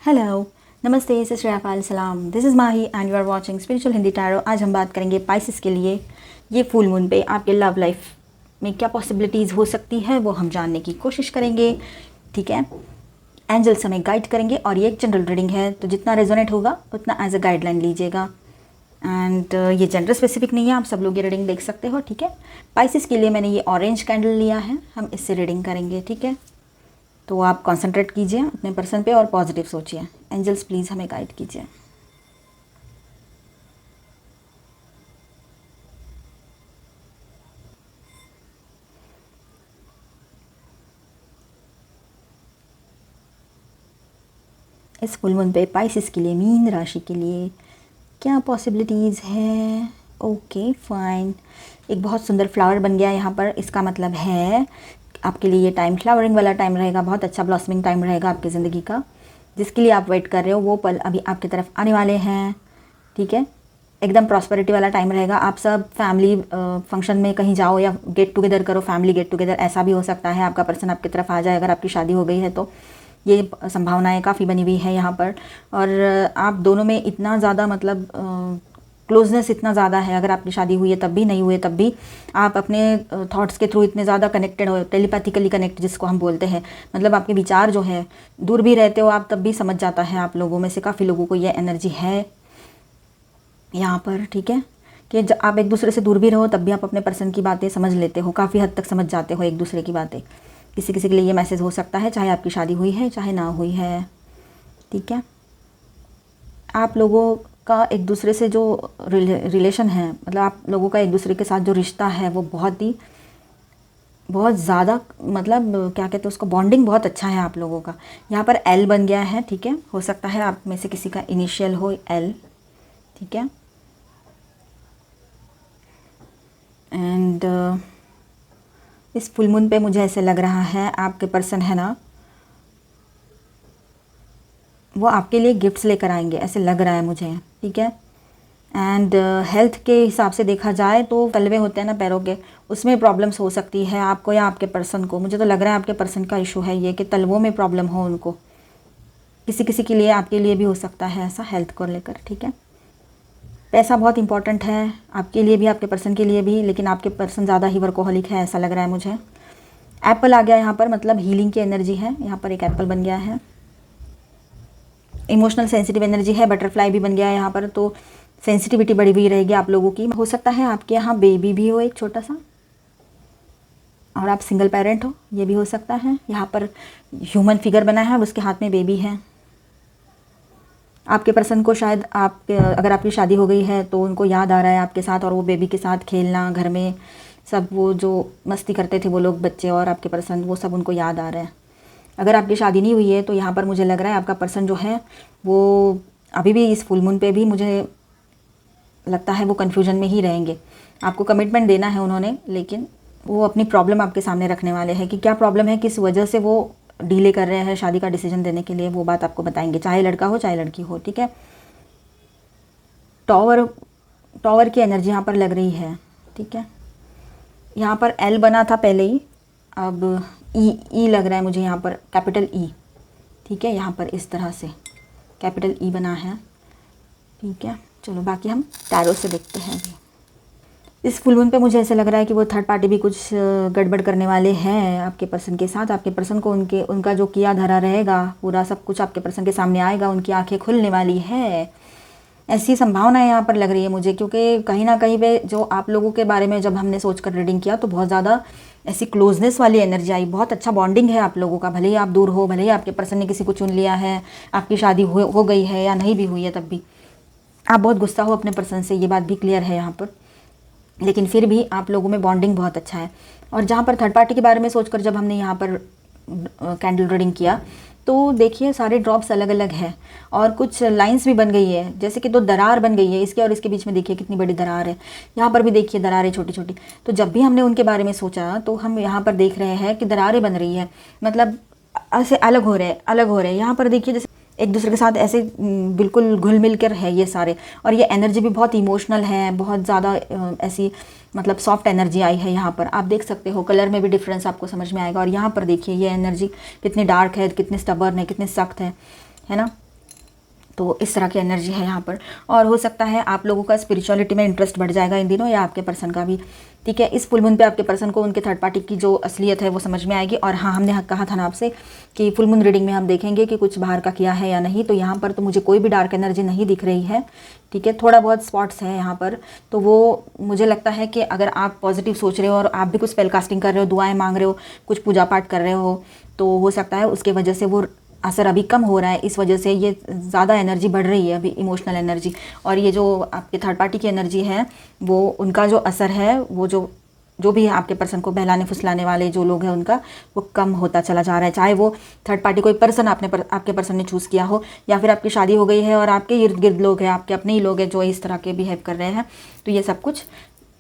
Hello, नमस्ते, सत श्री अकाल, सलाम। This is Mahi and you are watching spiritual Hindi tarot. आज हम बात करेंगे पाइसेस के लिए ये फुल मून पे आपके लव लाइफ में क्या पॉसिबिलिटीज़ हो सकती है, वो हम जानने की कोशिश करेंगे। ठीक है, एंजल्स हमें गाइड करेंगे और ये एक जनरल रीडिंग है, तो जितना रेजोनेट होगा उतना एज अ गाइडलाइन लीजिएगा। एंड ये जेंडर स्पेसिफिक नहीं है, आप सब लोग ये रीडिंग देख सकते हो। ठीक है, पाइसेस के लिए मैंने ये ऑरेंज कैंडल लिया है, हम इससे रीडिंग करेंगे। ठीक है, तो आप कंसंट्रेट कीजिए अपने पर्सन पे और पॉजिटिव सोचिए। एंजल्स प्लीज़ हमें गाइड कीजिए। इस फुल मून पे पाइसेस के लिए, मीन राशि के लिए क्या पॉसिबिलिटीज़ है। ओके फाइन, एक बहुत सुंदर फ्लावर बन गया यहाँ पर। इसका मतलब है आपके लिए ये टाइम फ्लावरिंग वाला टाइम रहेगा, बहुत अच्छा ब्लॉसमिंग टाइम रहेगा आपकी ज़िंदगी का। जिसके लिए आप वेट कर रहे हो वो पल अभी आपकी तरफ आने वाले हैं। ठीक है, एकदम प्रॉस्पेरिटी वाला टाइम रहेगा। आप सब फैमिली फंक्शन में कहीं जाओ या गेट टुगेदर करो, फैमिली गेट टुगेदर, ऐसा भी हो सकता है। आपका पर्सन आपकी तरफ आ जाए, अगर आपकी शादी हो गई है तो ये संभावनाएं काफ़ी बनी हुई है यहाँ पर। और आप दोनों में इतना ज़्यादा मतलब क्लोजनेस इतना ज़्यादा है, अगर आपकी शादी हुई है तब भी, नहीं हुई है तब भी, आप अपने थॉट्स के थ्रू इतने ज़्यादा कनेक्टेड हो, टेलीपैथिकली कनेक्ट जिसको हम बोलते हैं। मतलब आपके विचार जो है, दूर भी रहते हो आप तब भी समझ जाता है आप लोगों में से काफ़ी लोगों को ये एनर्जी है यहाँ पर। ठीक है, कि आप एक दूसरे से दूर भी रहो तब भी आप अपने पर्सन की बातें समझ लेते हो, काफ़ी हद तक समझ जाते हो एक दूसरे की बातें। किसी किसी के लिए ये मैसेज हो सकता है, चाहे आपकी शादी हुई है चाहे ना हुई है। ठीक है, आप लोगों का एक दूसरे से जो रिलेशन है, मतलब आप लोगों का एक दूसरे के साथ जो रिश्ता है वो बहुत ज़्यादा, मतलब क्या कहते हैं उसको, बॉन्डिंग बहुत अच्छा है आप लोगों का। यहाँ पर एल बन गया है। ठीक है, हो सकता है आप में से किसी का इनिशियल हो एल। ठीक है, एंड इस फुल मून पे मुझे ऐसे लग रहा है आपके पर्सन है ना, वो आपके लिए गिफ्ट्स लेकर आएंगे, ऐसे लग रहा है मुझे। ठीक है, एंड हेल्थ के हिसाब से देखा जाए तो तलवे होते हैं ना पैरों के, उसमें प्रॉब्लम्स हो सकती है आपको या आपके पर्सन को। मुझे तो लग रहा है आपके पर्सन का इशू है ये कि तलवों में प्रॉब्लम हो उनको। किसी किसी के लिए, आपके लिए भी हो सकता है ऐसा हेल्थ को लेकर। ठीक है, पैसा बहुत इंपॉर्टेंट है आपके लिए भी, आपके पर्सन के लिए भी, लेकिन आपके पर्सन ज़्यादा ही वर्कोहलिक है ऐसा लग रहा है मुझे। एप्पल आ गया यहाँ पर, मतलब हीलिंग की एनर्जी है, यहाँ पर एक एप्पल बन गया है। इमोशनल सेंसिटिव एनर्जी है, बटरफ्लाई भी बन गया है यहाँ पर, तो सेंसिटिविटी बढ़ी हुई रहेगी आप लोगों की। हो सकता है आपके यहाँ बेबी भी हो एक छोटा सा, और आप सिंगल पेरेंट हो, ये भी हो सकता है। यहाँ पर ह्यूमन फिगर बना है और उसके हाथ में बेबी है। आपके पर्सन को शायद अगर आपकी शादी हो गई है तो उनको याद आ रहा है आपके साथ, और वो बेबी के साथ खेलना, घर में सब वो जो मस्ती करते थे वो लोग बच्चे और आपके पर्सन, वो सब उनको याद आ रहा है। अगर आपकी शादी नहीं हुई है तो यहाँ पर मुझे लग रहा है आपका पर्सन जो है वो अभी भी इस फुल मून पे भी मुझे लगता है वो कन्फ्यूजन में ही रहेंगे। आपको कमिटमेंट देना है उन्होंने, लेकिन वो अपनी प्रॉब्लम आपके सामने रखने वाले हैं कि क्या प्रॉब्लम है, किस वजह से वो डिले कर रहे हैं शादी का डिसीजन देने के लिए, वो बात आपको बताएंगे, चाहे लड़का हो चाहे लड़की हो। ठीक है, टॉवर की एनर्जी यहाँ पर लग रही है। ठीक है, यहाँ पर एल बना था पहले ही, अब ई लग रहा है मुझे यहाँ पर, कैपिटल ई। ठीक है, यहाँ पर इस तरह से कैपिटल ई बना है। ठीक है, चलो बाकी हम टैरो से देखते हैं। इस फुल मून पे मुझे ऐसा लग रहा है कि वो थर्ड पार्टी भी कुछ गड़बड़ करने वाले हैं आपके पर्सन के साथ। आपके पर्सन को उनका जो किया धरा रहेगा, पूरा सब कुछ आपके पर्सन के सामने आएगा, उनकी आंखें खुलने वाली है, ऐसी संभावना यहाँ पर लग रही है मुझे। क्योंकि कहीं ना कहीं पे जो आप लोगों के बारे में जब हमने सोच कर रीडिंग किया तो बहुत ज़्यादा ऐसी क्लोजनेस वाली एनर्जी आई, बहुत अच्छा बॉन्डिंग है आप लोगों का। भले ही आप दूर हो, भले ही आपके पर्सन ने किसी को चुन लिया है, आपकी शादी हो गई है या नहीं भी हुई है, तब भी आप बहुत गुस्सा हो अपने पर्सन से, ये बात भी क्लियर है यहाँ पर, लेकिन फिर भी आप लोगों में बॉन्डिंग बहुत अच्छा है। और जहाँ पर थर्ड पार्टी के बारे में सोचकर जब हमने यहाँ पर कैंडल रीडिंग किया तो देखिए सारे ड्रॉप्स अलग अलग हैं और कुछ लाइंस भी बन गई है, जैसे कि दो दरार बन गई है इसके और इसके बीच में। देखिए कितनी बड़ी दरार है, यहाँ पर भी देखिए दरारें छोटी छोटी। तो जब भी हमने उनके बारे में सोचा तो हम यहाँ पर देख रहे हैं कि दरारें बन रही है, मतलब ऐसे अलग हो रहे हैं। यहाँ पर देखिए जैसे एक दूसरे के साथ ऐसे बिल्कुल घुल मिल कर है ये सारे, और ये एनर्जी भी बहुत इमोशनल है, बहुत ज़्यादा ऐसी मतलब सॉफ्ट एनर्जी आई है यहाँ पर। आप देख सकते हो कलर में भी डिफरेंस आपको समझ में आएगा। और यहाँ पर देखिए ये एनर्जी कितनी डार्क है, कितनी स्टबर्न है, कितनी सख्त है ना। तो इस तरह की एनर्जी है यहाँ पर। और हो सकता है आप लोगों का स्पिरिचुअलिटी में इंटरेस्ट बढ़ जाएगा इन दिनों, या आपके पर्सन का भी, ठीक है। इस फुल मून पे आपके पर्सन को उनके थर्ड पार्टी की जो असलियत है वो समझ में आएगी। और हाँ, हमने कहा था ना आपसे कि फुल मून रीडिंग में हम देखेंगे कि कुछ बाहर का किया है या नहीं। तो यहाँ पर तो मुझे कोई भी डार्क एनर्जी नहीं दिख रही है, ठीक है। थोड़ा बहुत स्पॉट्स है यहाँ पर, तो वो मुझे लगता है कि अगर आप पॉजिटिव सोच रहे हो और आप भी कुछ स्पेल कास्टिंग कर रहे हो, दुआएं मांग रहे हो, कुछ पूजा पाठ कर रहे हो, तो हो सकता है उसके वजह से वो असर अभी कम हो रहा है। इस वजह से ये ज़्यादा एनर्जी बढ़ रही है अभी, इमोशनल एनर्जी। और ये जो आपके थर्ड पार्टी की एनर्जी है, वो उनका जो असर है, वो जो भी आपके पर्सन को बहलाने फुसलाने वाले जो लोग हैं उनका, वो कम होता चला जा रहा है। चाहे वो थर्ड पार्टी कोई पर्सन आपके पर्सन ने चूज़ किया हो, या फिर आपकी शादी हो गई है और आपके इर्द गिर्द लोग हैं, आपके अपने ही लोग हैं जो इस तरह के बिहेव कर रहे हैं। तो ये सब कुछ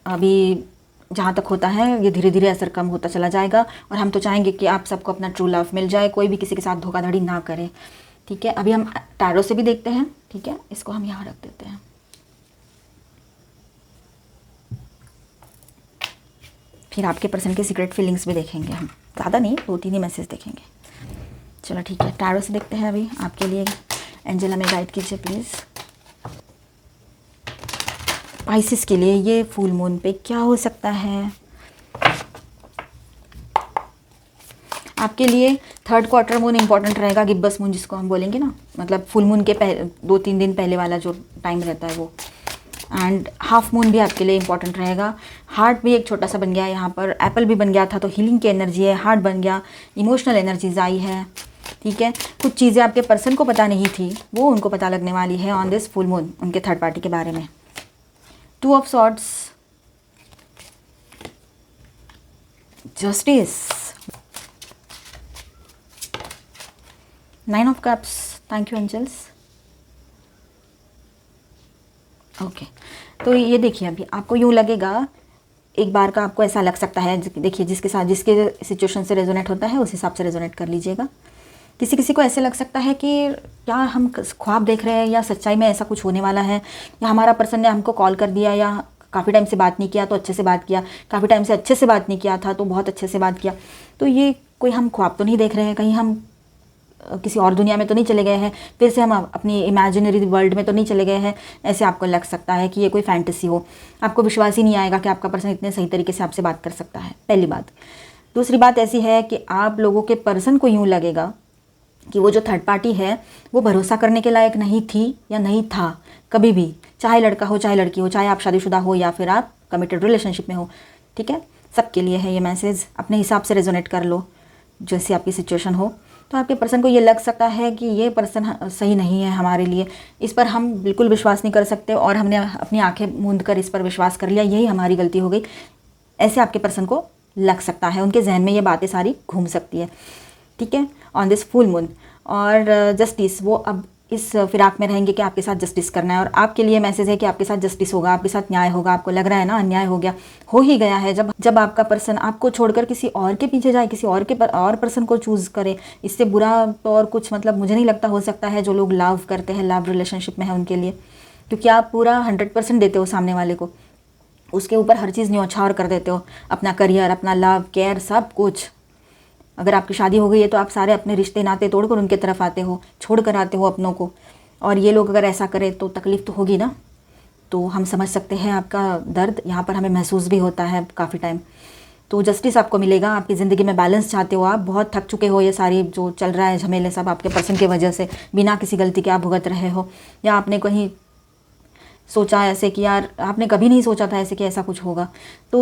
अभी जहाँ तक होता है ये धीरे धीरे असर कम होता चला जाएगा। और हम तो चाहेंगे कि आप सबको अपना ट्रू लव मिल जाए, कोई भी किसी के साथ धोखाधड़ी ना करे, ठीक है। अभी हम टैरो से भी देखते हैं, ठीक है। इसको हम यहाँ रख देते हैं। फिर आपके पर्सन के सीक्रेट फीलिंग्स भी देखेंगे हम, ज़्यादा नहीं, 2-3 ही मैसेज देखेंगे। चलो ठीक है, टैरो से देखते हैं अभी आपके लिए। एंजल हमें गाइड कीजिए प्लीज़। स्पाइसिस के लिए ये फुल मून पे क्या हो सकता है आपके लिए। थर्ड क्वार्टर मून इंपॉर्टेंट रहेगा, गिब्बस मून जिसको हम बोलेंगे ना, मतलब फुल मून के 2-3 दिन पहले वाला जो टाइम रहता है वो। एंड हाफ मून भी आपके लिए इंपॉर्टेंट रहेगा। हार्ट भी एक छोटा सा बन गया है यहाँ पर, एप्पल भी बन गया था, तो हीलिंग की एनर्जी है, हार्ट बन गया, इमोशनल एनर्जीज आई है, ठीक है। कुछ चीज़ें आपके पर्सन को पता नहीं थी, वो उनको पता लगने वाली है ऑन दिस फुल मून, उनके थर्ड पार्टी के बारे में। 2 of swords, justice, 9 of cups, thank you angels. Okay, तो ये देखिए अभी आपको यूँ लगेगा, एक बार का आपको ऐसा लग सकता है, देखिए जिसके साथ जिसके सिचुएशन से रेजोनेट होता है उस हिसाब से रेजोनेट कर लीजिएगा। किसी किसी को ऐसे लग सकता है कि क्या हम ख्वाब देख रहे हैं, या सच्चाई में ऐसा कुछ होने वाला है, या हमारा पर्सन ने हमको कॉल कर दिया, या काफ़ी टाइम से बात नहीं किया तो अच्छे से बात किया, काफ़ी टाइम से अच्छे से बात नहीं किया था तो बहुत अच्छे से बात किया। तो ये कोई हम ख्वाब तो नहीं देख रहे हैं, कहीं हम किसी और दुनिया में तो नहीं चले गए हैं, फिर से हम अपनी इमेजिनरी वर्ल्ड में तो नहीं चले गए हैं। ऐसे आपको लग सकता है कि ये कोई फैंटेसी हो। आपको विश्वास ही नहीं आएगा कि आपका पर्सन इतने सही तरीके से आपसे बात कर सकता है, पहली बात। दूसरी बात ऐसी है कि आप लोगों के पर्सन को यूँ लगेगा कि वो जो थर्ड पार्टी है वो भरोसा करने के लायक नहीं थी या नहीं था कभी भी, चाहे लड़का हो चाहे लड़की हो, चाहे आप शादीशुदा हो या फिर आप कमिटेड रिलेशनशिप में हो, ठीक है। सबके लिए है ये मैसेज, अपने हिसाब से रेजोनेट कर लो जैसी आपकी सिचुएशन हो। तो आपके पर्सन को ये लग सकता है कि ये पर्सन सही नहीं है हमारे लिए, इस पर हम बिल्कुल विश्वास नहीं कर सकते और हमने अपनी आंखें मूंद कर इस पर विश्वास कर लिया, यही हमारी गलती हो गई। ऐसे आपके पर्सन को लग सकता है, उनके जहन में ये बातें सारी घूम सकती है, ठीक है, ऑन दिस फुल मून। और जस्टिस, वो अब इस फिराक में रहेंगे कि आपके साथ जस्टिस करना है, और आपके लिए मैसेज है कि आपके साथ जस्टिस होगा, आपके साथ न्याय होगा। आपको लग रहा है ना अन्याय हो गया, हो ही गया है। जब आपका पर्सन आपको छोड़कर किसी और के पीछे जाए, किसी और पर्सन को चूज़ करे, इससे बुरा तो और कुछ मतलब मुझे नहीं लगता हो सकता है जो लोग लव करते हैं, लव रिलेशनशिप में है उनके लिए, क्योंकि आप पूरा 100% देते हो सामने वाले को, उसके ऊपर हर चीज़ न्यौछावर कर देते हो, अपना करियर, अपना लव, केयर, सब कुछ। अगर आपकी शादी हो गई है तो आप सारे अपने रिश्ते नाते तोड़कर उनके तरफ आते हो, छोड़ कर आते हो अपनों को। और ये लोग अगर ऐसा करें तो तकलीफ़ तो होगी ना। तो हम समझ सकते हैं आपका दर्द, यहाँ पर हमें महसूस भी होता है काफ़ी टाइम। तो जस्टिस आपको मिलेगा, आपकी ज़िंदगी में बैलेंस चाहते हो, आप बहुत थक चुके हो, ये सारी जो चल रहा है झमेले सब आपके पर्सन की वजह से, बिना किसी गलती के आप भुगत रहे हो, या आपने कहीं सोचा ऐसे कि यार आपने कभी नहीं सोचा था ऐसे कि ऐसा कुछ होगा। तो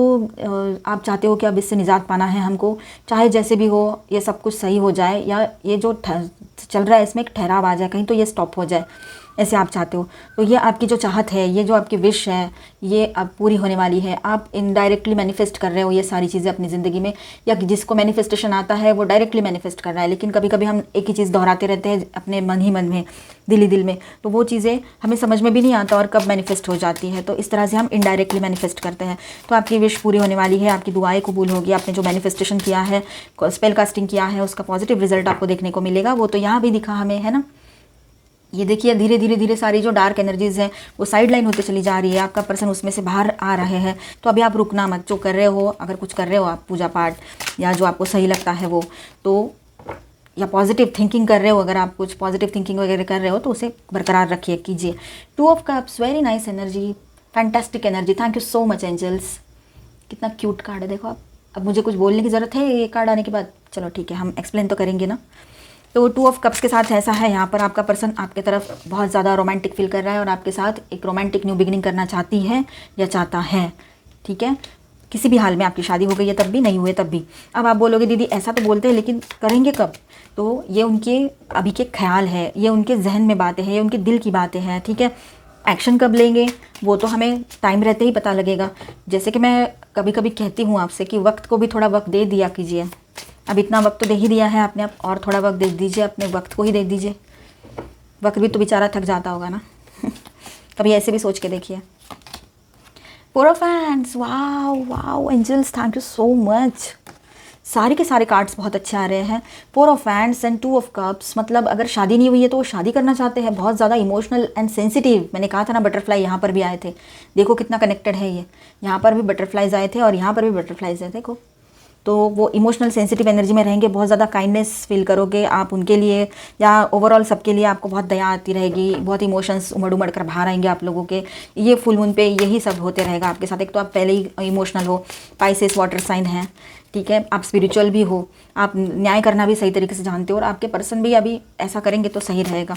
आप चाहते हो कि अब इससे निजात पाना है हमको, चाहे जैसे भी हो ये सब कुछ सही हो जाए, या ये जो चल रहा है इसमें एक ठहराव आ जाए, कहीं तो ये स्टॉप हो जाए, ऐसे आप चाहते हो। तो ये आपकी जो चाहत है, ये जो आपकी विश है, ये अब पूरी होने वाली है। आप इनडायरेक्टली मैनिफेस्ट कर रहे हो ये सारी चीज़ें अपनी ज़िंदगी में, या जिसको मैनिफेस्टेशन आता है वो डायरेक्टली मैनिफेस्ट कर रहा है। लेकिन कभी कभी हम एक ही चीज़ दोहराते रहते हैं अपने मन ही मन में, दिल ही दिल में, तो वो चीज़ें हमें समझ में भी नहीं आता और कब मैनिफेस्ट हो जाती है। तो इस तरह से हम इनडायरेक्टली मैनिफेस्ट करते हैं। तो आपकी विश पूरी होने वाली है, आपकी दुआएं कबूल होगी, आपने जो मैनिफेस्टेशन किया है, स्पेल कास्टिंग किया है, उसका पॉजिटिव रिजल्ट आपको देखने को मिलेगा। वो तो यहाँ भी दिखा हमें, है ना। ये देखिए धीरे धीरे धीरे सारी जो डार्क एनर्जीज हैं वो साइड लाइन होते चली जा रही है, आपका पर्सन उसमें से बाहर आ रहे हैं। तो अभी आप रुकना मत, जो कर रहे हो, अगर कुछ कर रहे हो आप पूजा पाठ या जो आपको सही लगता है वो, तो या पॉजिटिव थिंकिंग कर रहे हो, अगर आप कुछ पॉजिटिव थिंकिंग वगैरह कर रहे हो तो उसे बरकरार रखिए, कीजिए। 2 of cups, very nice energy, fantastic energy, thank you so much angels. कितना क्यूट कार्ड है देखो आप। अब मुझे कुछ बोलने की ज़रूरत है ये कार्ड आने के बाद? चलो ठीक है, हम एक्सप्लेन तो करेंगे ना। तो 2 ऑफ कप्स के साथ ऐसा है, यहाँ पर आपका पर्सन आपके तरफ बहुत ज़्यादा रोमांटिक फील कर रहा है और आपके साथ एक रोमांटिक न्यू बिगिनिंग करना चाहती है या चाहता है, ठीक है। किसी भी हाल में, आपकी शादी हो गई है तब भी, नहीं हुए तब भी। अब आप बोलोगे दीदी ऐसा तो बोलते हैं लेकिन करेंगे कब? तो ये उनके अभी के ख्याल है, ये उनके जहन में बातें हैं, ये उनके दिल की बातें हैं, ठीक है। एक्शन कब लेंगे वो तो हमें टाइम रहते ही पता लगेगा। जैसे कि मैं कभी कभी कहती हूँ आपसे कि वक्त को भी थोड़ा वक्त दे दिया कीजिए। अब इतना वक्त तो दे ही दिया है आपने, आप और थोड़ा वक्त दे दीजिए, अपने वक्त को ही दे दीजिए। वक्त भी तो बेचारा थक जाता होगा ना। कभी ऐसे भी सोच के देखिए। 4 of hands, wow wow angels, thank you so much. सारे के सारे कार्ड्स बहुत अच्छे आ रहे हैं। 4 of hands and 2 of cups, मतलब अगर शादी नहीं हुई है तो वो शादी करना चाहते हैं, बहुत ज़्यादा इमोशनल एंड सेंसिटिव। मैंने कहा था ना बटरफ्लाई यहाँ पर भी आए थे, देखो कितना कनेक्टेड है ये। यहाँ पर भी बटरफ्लाइज आए थे और यहाँ पर भी बटरफ्लाइज आए, देखो। तो वो इमोशनल सेंसिटिव एनर्जी में रहेंगे, बहुत ज़्यादा काइंडनेस फील करोगे आप उनके लिए, या ओवरऑल सबके लिए आपको बहुत दया आती रहेगी, बहुत इमोशंस उमड़ उमड़ कर बाहर आएंगे आप लोगों के। ये फुल मून पे यही सब होते रहेगा आपके साथ। एक तो आप पहले ही इमोशनल हो, पाइसेस वाटर साइन है, ठीक है। आप स्पिरिचुअल भी हो, आप न्याय करना भी सही तरीके से जानते हो, और आपके पर्सन भी अभी ऐसा करेंगे तो सही रहेगा,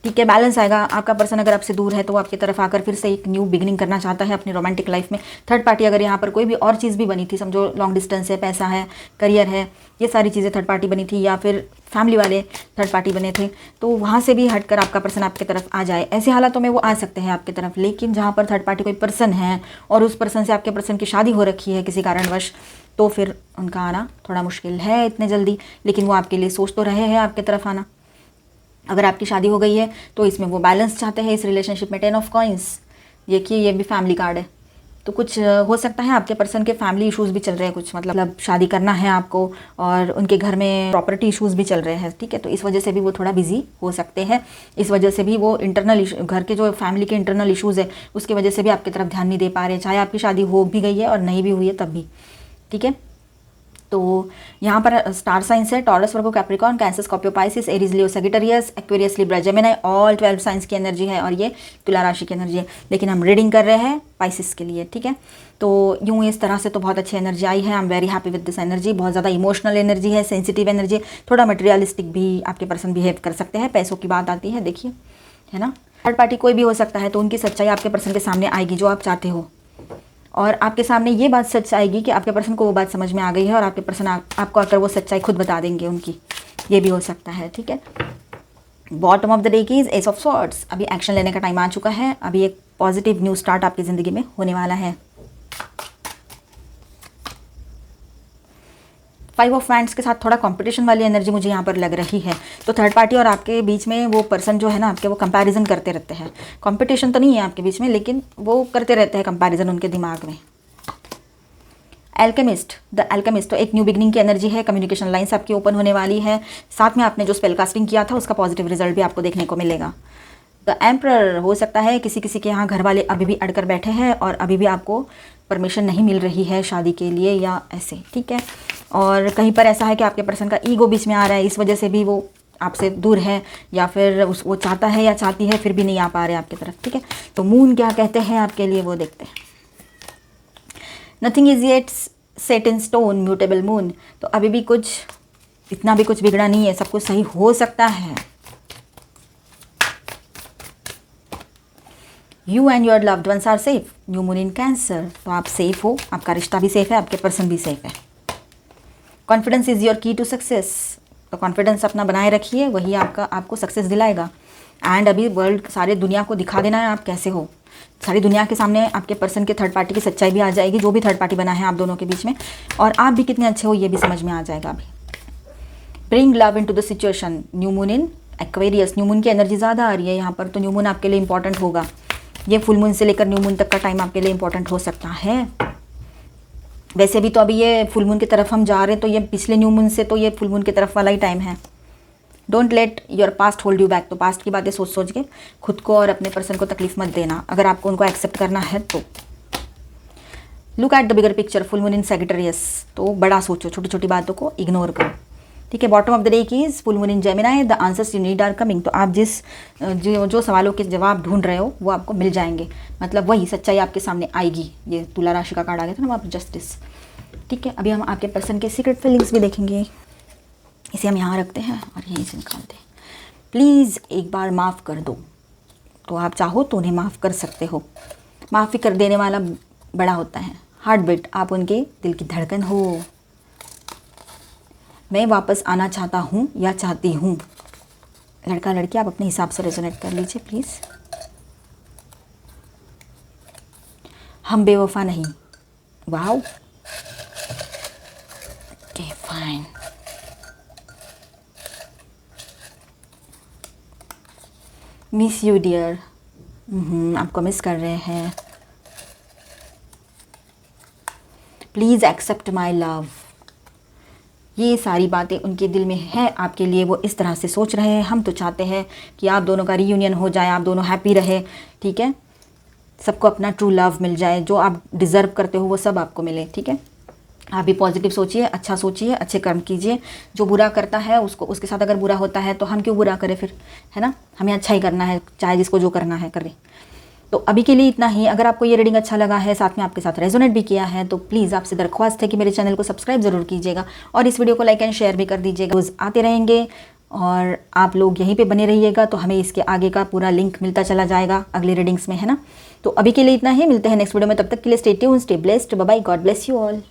ठीक है। बैलेंस आएगा। आपका पर्सन अगर आपसे दूर है तो वो आपकी तरफ आकर फिर से एक न्यू बिगिनिंग करना चाहता है अपनी रोमांटिक लाइफ में। थर्ड पार्टी अगर यहाँ पर कोई भी और चीज़ भी बनी थी, समझो लॉन्ग डिस्टेंस है, पैसा है, करियर है, ये सारी चीज़ें थर्ड पार्टी बनी थी, या फिर फैमिली वाले थर्ड पार्टी बने थे, तो वहाँ से भी हटकर आपका पर्सन आपकी तरफ आ जाए। ऐसे हालातों में वो आ सकते हैं आपकी तरफ। लेकिन जहाँ पर थर्ड पार्टी कोई पर्सन है और उस पर्सन से आपके पर्सन की शादी हो रखी है किसी कारणवश, तो फिर उनका आना थोड़ा मुश्किल है इतने जल्दी। लेकिन वो आपके लिए सोच तो रहे हैं आपके तरफ आना। अगर आपकी शादी हो गई है तो इसमें वो बैलेंस चाहते हैं इस रिलेशनशिप में। 10 ऑफ कॉइंस, देखिए ये भी फैमिली कार्ड है, तो कुछ हो सकता है आपके पर्सन के फैमिली इश्यूज़ भी चल रहे हैं कुछ, मतलब शादी करना है आपको और उनके घर में प्रॉपर्टी इश्यूज़ भी चल रहे हैं, ठीक है। तो इस वजह से भी वो थोड़ा बिजी हो सकते हैं। इस वजह से भी वो इंटरनल घर के जो फैमिली के इंटरनल इश्यूज़ है उसकी वजह से भी आपकी तरफ ध्यान नहीं दे पा रहे, चाहे आपकी शादी हो भी गई है और नहीं भी हुई है तब भी, ठीक है। तो यहाँ पर स्टार साइंस है, Taurus, Virgo, Capricorn, Cancer, Scorpio, Pisces, Aries, Leo, Sagittarius, Aquarius, Libra, Gemini, all 12 signs की एनर्जी है और ये तुला राशि की एनर्जी है। लेकिन हम रीडिंग कर रहे हैं पाइसिस के लिए, ठीक है। तो यूँ इस तरह से तो बहुत अच्छी एनर्जी आई है। I am very happy with this energy. बहुत ज़्यादा इमोशनल एनर्जी है, सेंसिटिव एनर्जी, थोड़ा मटेरियलिस्टिक भी आपके पर्सन बिहेव कर सकते हैं। पैसों की बात आती है, देखिए, है ना। थर्ड पार्टी कोई भी हो सकता है, तो उनकी सच्चाई आपके पर्सन के सामने आएगी जो आप चाहते हो, और आपके सामने ये बात सच आएगी कि आपके पर्सन को वो बात समझ में आ गई है और आपके पर्सन आपको आकर वो सच्चाई खुद बता देंगे उनकी, ये भी हो सकता है, ठीक है। बॉटम ऑफ द डे की इज एस ऑफ स्वॉर्ड्स। अभी एक्शन लेने का टाइम आ चुका है, अभी एक पॉजिटिव न्यू स्टार्ट आपकी ज़िंदगी में होने वाला है। 5 ऑफ वैंड्स के साथ थोड़ा कंपटीशन वाली एनर्जी मुझे यहाँ पर लग रही है। तो थर्ड पार्टी और आपके बीच में वो पर्सन जो है ना आपके, वो कंपैरिजन करते रहते हैं। कंपटीशन तो नहीं है आपके बीच में, लेकिन वो करते रहते हैं कंपैरिजन उनके दिमाग में। एल्केमिस्ट, द एल्केमिस्ट, तो एक न्यू बिगनिंग की एनर्जी है। कम्युनिकेशन लाइन्स आपकी ओपन होने वाली है। साथ में आपने जो स्पेल कास्टिंग किया था उसका पॉजिटिव रिजल्ट भी आपको देखने को मिलेगा। द एम्परर, हो सकता है किसी किसी के यहाँ घर वाले अभी भी अड़कर बैठे हैं और अभी भी आपको परमिशन नहीं मिल रही है शादी के लिए या ऐसे, ठीक है। और कहीं पर ऐसा है कि आपके पर्सन का ईगो बीच में आ रहा है, इस वजह से भी वो आपसे दूर है, या फिर वो चाहता है या चाहती है फिर भी नहीं आ पा रहे आपकी तरफ, ठीक है। तो मून क्या कहते हैं आपके लिए वो देखते हैं। Nothing is yet set in stone, mutable moon, तो अभी भी कुछ इतना भी कुछ बिगड़ा नहीं है, सब कुछ सही हो सकता है। You and your loved ones are safe, new moon in Cancer, तो आप सेफ हो, आपका रिश्ता भी सेफ है, आपके पर्सन भी सेफ है। कॉन्फिडेंस इज़ योर की टू सक्सेस, तो कॉन्फिडेंस अपना बनाए रखिए, वही आपको सक्सेस दिलाएगा। एंड अभी वर्ल्ड, सारे दुनिया को दिखा देना है आप कैसे हो। सारी दुनिया के सामने आपके पर्सन के थर्ड पार्टी की सच्चाई भी आ जाएगी, जो भी थर्ड पार्टी बना है आप दोनों के बीच में, और आप भी कितने अच्छे हो ये भी समझ में आ जाएगा अभी। Bring love into the situation, new moon in Aquarius, new moon की एनर्जी ज़्यादा आ रही है यहाँ पर, तो न्यू मून आपके लिए इंपॉर्टेंट होगा। ये फुल मून से लेकर न्यू मून तक का टाइम आपके लिए इंपॉर्टेंट हो सकता है। वैसे भी तो अभी ये फुल मून की तरफ हम जा रहे हैं, तो ये पिछले न्यू मून से तो ये फुल मून की तरफ वाला ही टाइम है। Don't let your past hold you back, तो पास्ट की बातें सोच सोच के खुद को और अपने पर्सन को तकलीफ मत देना, अगर आपको उनको एक्सेप्ट करना है तो। Look at the bigger picture, full moon in Sagittarius, तो बड़ा सोचो, छोटी छोटी बातों को इग्नोर करो, ठीक है। बॉटम ऑफ द डे की full moon in Gemini, the answers you need are coming. तो आप जिस जो सवालों के जवाब ढूंढ रहे हो वो आपको मिल जाएंगे, मतलब वही सच्चाई आपके सामने आएगी। ये तुला राशि का कार्ड आ गया था ना, आप जस्टिस। ठीक है, अभी हम आपके पर्सन के सीक्रेट फीलिंग्स भी देखेंगे। इसे हम यहाँ रखते हैं और यहीं से निकालते हैं। प्लीज़ एक बार माफ़ कर दो। तो आप चाहो तो उन्हें माफ़ कर सकते हो। माफ़ी कर देने वाला बड़ा होता है। हार्ट बीट, आप उनके दिल की धड़कन हो। मैं वापस आना चाहता हूँ या चाहती हूँ। लड़का लड़की आप अपने हिसाब से रेजोनेट कर लीजिए प्लीज़। हम बेवफा नहीं। Wow, okay fine. Miss you dear, आपको मिस कर रहे हैं। Please accept my love. ये सारी बातें उनके दिल में है आपके लिए, वो इस तरह से सोच रहे हैं। हम तो चाहते हैं कि आप दोनों का रीयूनियन हो जाए, आप दोनों हैप्पी रहे। ठीक है, सबको अपना ट्रू लव मिल जाए, जो आप डिज़र्व करते हो वो सब आपको मिले। ठीक है, आप भी पॉजिटिव सोचिए, अच्छा सोचिए, अच्छे कर्म कीजिए। जो बुरा करता है उसको, उसके साथ अगर बुरा होता है तो हम क्यों बुरा करें फिर, है ना। हमें अच्छा ही करना है, चाहे जिसको जो करना है करे। तो अभी के लिए इतना ही। अगर आपको ये रीडिंग अच्छा लगा है, साथ में आपके साथ रेजोनेट भी किया है, तो प्लीज़ आपसे दरख्वास्त है कि मेरे चैनल को सब्सक्राइब ज़रूर कीजिएगा और इस वीडियो को लाइक एंड शेयर भी कर दीजिएगा। रोज़ आते रहेंगे और आप लोग यहीं पे बने रहिएगा, तो हमें इसके आगे का पूरा लिंक मिलता चला जाएगा अगले रीडिंग्स में, है ना। तो अभी के लिए इतना ही, मिलते हैं नेक्स्ट वीडियो में। तब तक के लिए stay tuned, stay blessed, bye bye, God bless you all.